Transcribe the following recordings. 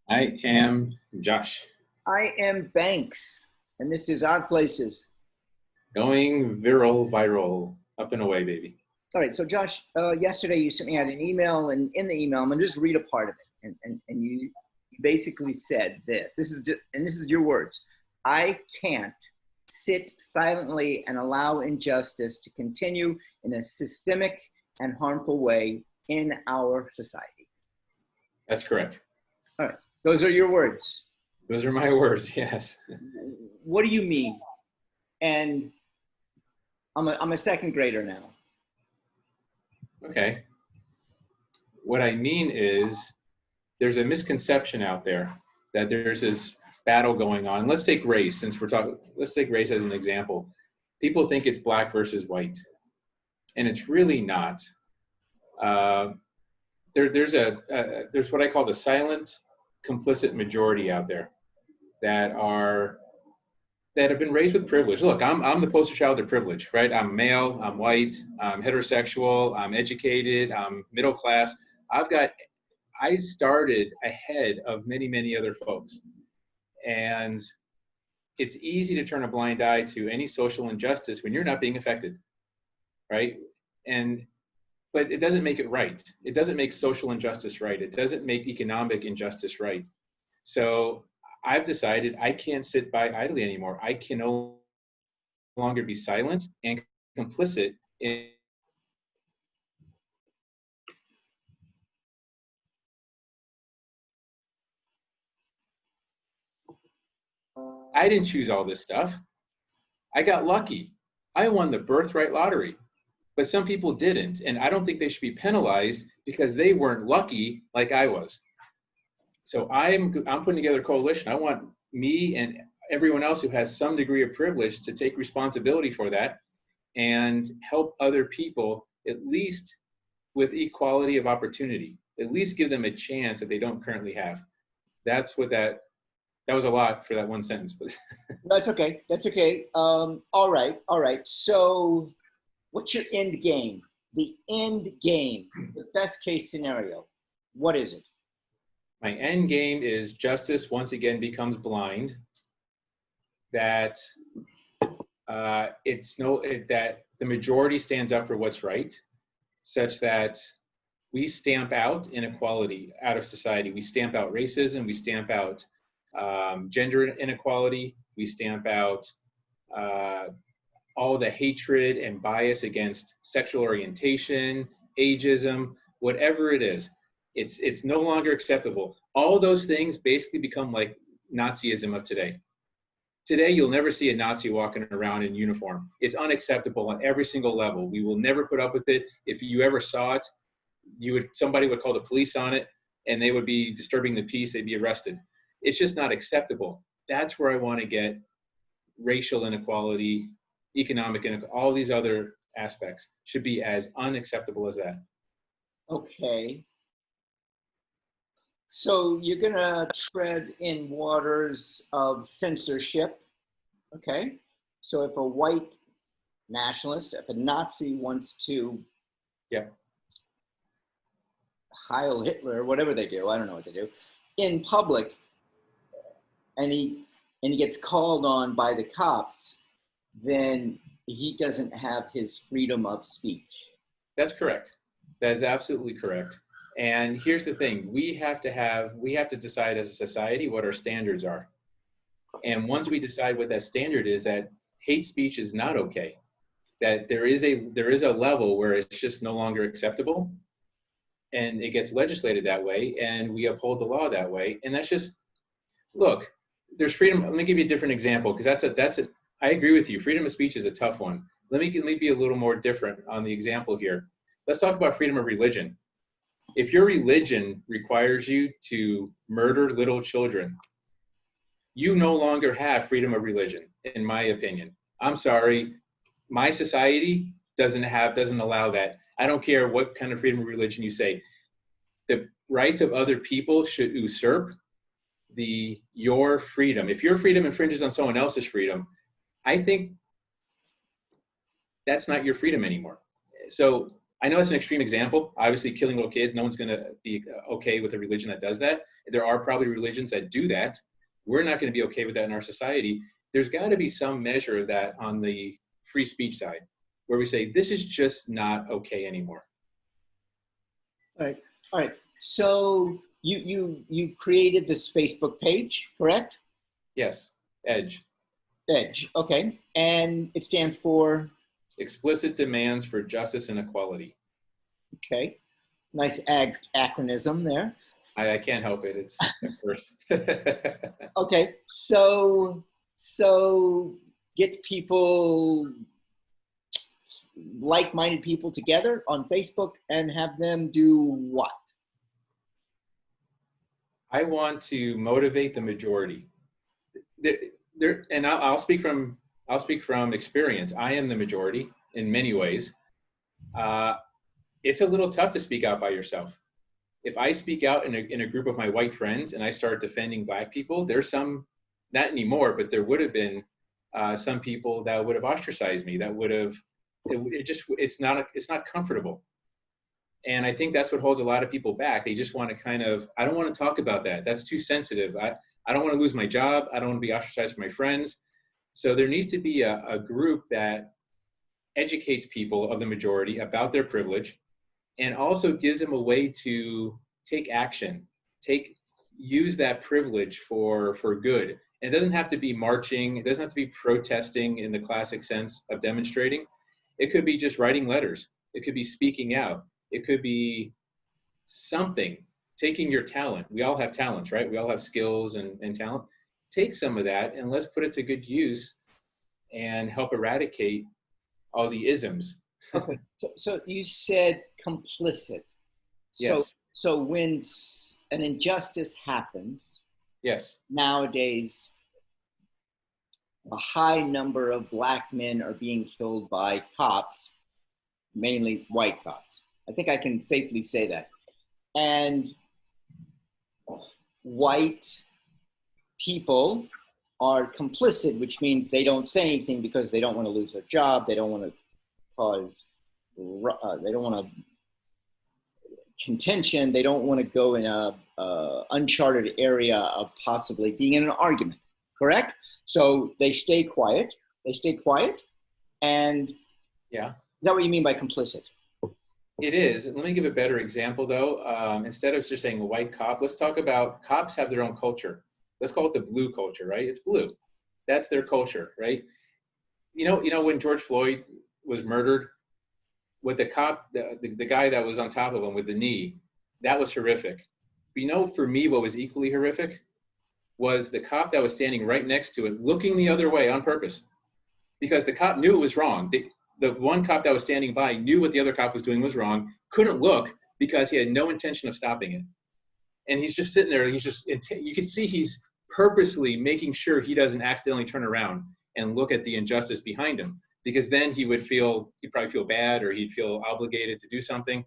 I am Josh, I am Banks, and this is Odd Places. going viral, up and away, baby. All right, so Josh, yesterday you sent me out an email, and in the email, I'm gonna just read a part of it, and you basically said this. This is your words. I can't sit silently and allow injustice to continue in a systemic and harmful way in our society. That's correct. All right, those are your words. Those are my words, yes. What do you mean? And I'm a second grader now. Okay. What I mean is there's a misconception out there that there's this battle going on. Let's take race, since we're talking, let's take race as an example. People think it's black versus white, and it's really not. Uh, there's what I call the silent complicit majority out there that have been raised with privilege. Look, I'm the poster child of privilege, right? I'm male, I'm white, I'm heterosexual, I'm educated, I'm middle class. I started ahead of many other folks. And it's easy to turn a blind eye to any social injustice when you're not being affected, right? And but it doesn't make it right. It doesn't make social injustice right. It doesn't make economic injustice right. So I've decided I can't sit by idly anymore. I can no longer be silent and complicit in. I didn't choose all this stuff. I got lucky. I won the birthright lottery, but some people didn't. And I don't think they should be penalized because they weren't lucky like I was. So I'm putting together a coalition. I want me and everyone else who has some degree of privilege to take responsibility for that and help other people, at least with equality of opportunity, at least give them a chance that they don't currently have. That's what that was a lot for that one sentence, but That's okay. That's okay. All right. All right. So, what's your end game? The end game, the best case scenario. What is it? my end game is justice once again becomes blind. That that the majority stands up for what's right, such that we stamp out inequality out of society. We stamp out racism. We stamp out gender inequality. We stamp out uh, all the hatred and bias against sexual orientation, ageism, whatever it is. It's no longer acceptable. All those things basically become like Nazism of today. Today, you'll never see a Nazi walking around in uniform. It's unacceptable on every single level. We will never put up with it. If you ever saw it, somebody would call the police on it, and they would be disturbing the peace. They'd be arrested. It's just not acceptable. That's where I want to get racial inequality, economic inequality, all these other aspects should be as unacceptable as that. Okay. So, you're going to tread in waters of censorship. Okay. So, if a white nationalist, if a Nazi wants to Yeah. Heil Hitler, whatever they do, I don't know what they do, in public, and he gets called on by the cops, then he doesn't have his freedom of speech. That's correct. That is absolutely correct. And here's the thing: we have to decide as a society what our standards are. And once we decide what that standard is, that hate speech is not okay. That there is a level where it's just no longer acceptable, and it gets legislated that way, and we uphold the law that way. And that's just look. There's freedom. Let me give you a different example because I agree with you. Freedom of speech is a tough one. Let me be a little more different on the example here. Let's talk about freedom of religion. If your religion requires you to murder little children, you no longer have freedom of religion, in my opinion. I'm sorry, my society doesn't allow that. I don't care what kind of freedom of religion you say. The rights of other people should usurp your freedom. If your freedom infringes on someone else's freedom, I think that's not your freedom anymore. So I know it's an extreme example. Obviously, killing little kids, no one's going to be okay with a religion that does that. There are probably religions that do that. We're not going to be okay with that in our society. There's got to be some measure of that on the free speech side, where we say this is just not okay anymore. All right. All right. So you created this Facebook page, correct? Yes, EDGE. EDGE. Okay. And it stands for? Explicit Demands for Justice and Equality. Okay. Nice acronym there. I can't help it. It's at first. Okay. So get people, like-minded people together on Facebook and have them do what? I want to motivate the majority. And I'll speak from experience. I am the majority in many ways. It's a little tough to speak out by yourself. If I speak out in a group of my white friends and I start defending black people, there's some, not anymore, but there would have been some people that would have ostracized me. That would have, it's not comfortable. And I think that's what holds a lot of people back. They just want to kind of, I don't want to talk about that. That's too sensitive. I don't want to lose my job. I don't want to be ostracized from my friends. So there needs to be a group that educates people of the majority about their privilege and also gives them a way to take action, use that privilege for good. And it doesn't have to be marching. It doesn't have to be protesting in the classic sense of demonstrating. It could be just writing letters. It could be speaking out. It could be something, taking your talent. We all have talents, right? We all have skills and talent. Take some of that and let's put it to good use and help eradicate all the isms. Okay. So you said complicit. Yes. So when an injustice happens, yes, nowadays, a high number of black men are being killed by cops, mainly white cops. I think I can safely say that. And white people are complicit, which means they don't say anything because they don't want to lose their job. They don't want to cause, they don't want to contention. They don't want to go in a uncharted area of possibly being in an argument, correct? So they stay quiet. And yeah. Is that what you mean by complicit? It is. Let me give a better example, though. Instead of just saying a white cop, let's talk about cops have their own culture. Let's call it the blue culture, right? It's blue. That's their culture, right? You know when George Floyd was murdered, with the cop, the guy that was on top of him with the knee, that was horrific. But you know, for me, what was equally horrific was the cop that was standing right next to it, looking the other way on purpose, because the cop knew it was wrong. The one cop that was standing by knew what the other cop was doing was wrong, couldn't look because he had no intention of stopping it. And he's just sitting there, you can see he's purposely making sure he doesn't accidentally turn around and look at the injustice behind him, because then he'd probably feel bad, or he'd feel obligated to do something,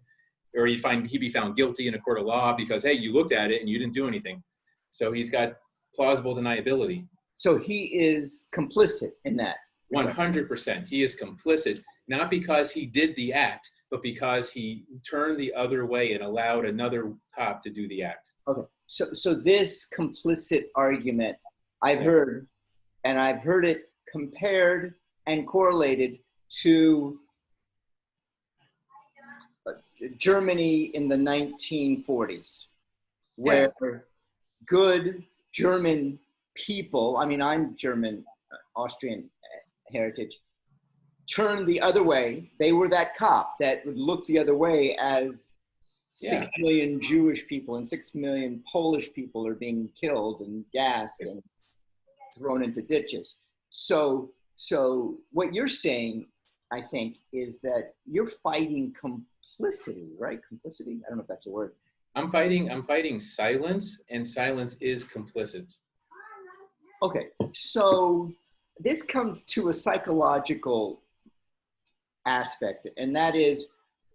or he'd be found guilty in a court of law because, hey, you looked at it and you didn't do anything. So he's got plausible deniability. So he is complicit in that. 100%. He is complicit, not because he did the act, but because he turned the other way and allowed another cop to do the act. Okay. So this complicit argument I've heard it compared and correlated to Germany in the 1940s, where good German people, I mean, I'm German, Austrian heritage, turned the other way. They were that cop that would look the other way as 6 million Jewish people and 6 million Polish people are being killed and gassed and thrown into ditches. So what you're saying, I think, is that you're fighting complicity, right? Complicity? I don't know if that's a word. I'm fighting silence, and silence is complicit. Okay, so this comes to a psychological aspect, and that is,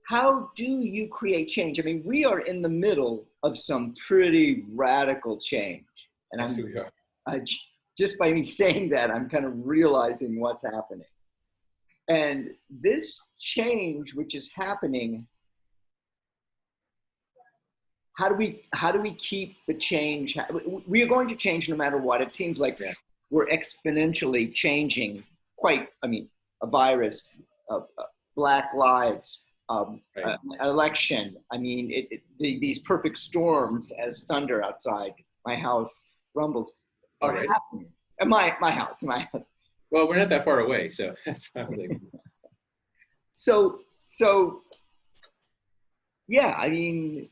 how do you create change? I mean, we are in the middle of some pretty radical change. And yes, we are. Just by me saying that, I'm kind of realizing what's happening. And this change, which is happening, how do we keep the change? We are going to change no matter what. It seems like we're exponentially changing. I mean, a virus, Black lives, election. I mean, these perfect storms as thunder outside my house rumbles are happening. My house. Well, we're not that far away, so that's probably. So yeah, I mean,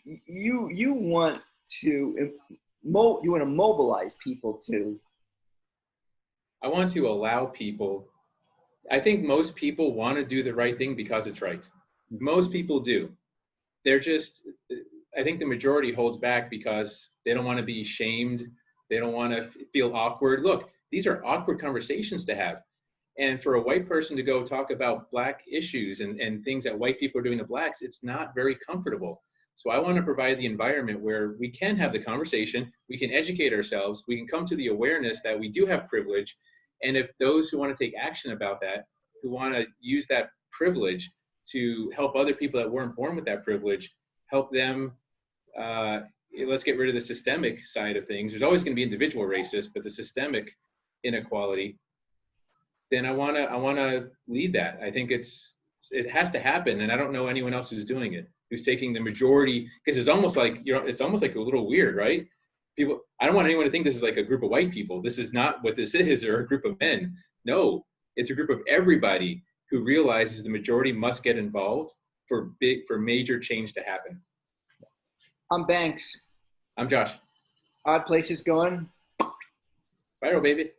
you want to mobilize people to. I want to allow people. I think most people want to do the right thing because it's right. Most people do. They're just. I think the majority holds back because they don't want to be shamed. They don't want to feel awkward. Look, these are awkward conversations to have. And for a white person to go talk about Black issues and things that white people are doing to Blacks, it's not very comfortable. So I want to provide the environment where we can have the conversation, we can educate ourselves, we can come to the awareness that we do have privilege. And if those who want to take action about that, who want to use that privilege to help other people that weren't born with that privilege, help them, let's get rid of the systemic side of things. There's always going to be individual racists, but the systemic inequality, then I want to lead that. I think it has to happen, and I don't know anyone else who's doing it, who's taking the majority, because it's almost like, it's almost like a little weird, right? People, I don't want anyone to think this is like a group of white people. This is not what this is, or a group of men. No, it's a group of everybody who realizes the majority must get involved for major change to happen. I'm Banks. I'm Josh. Odd Places going. Viral, baby.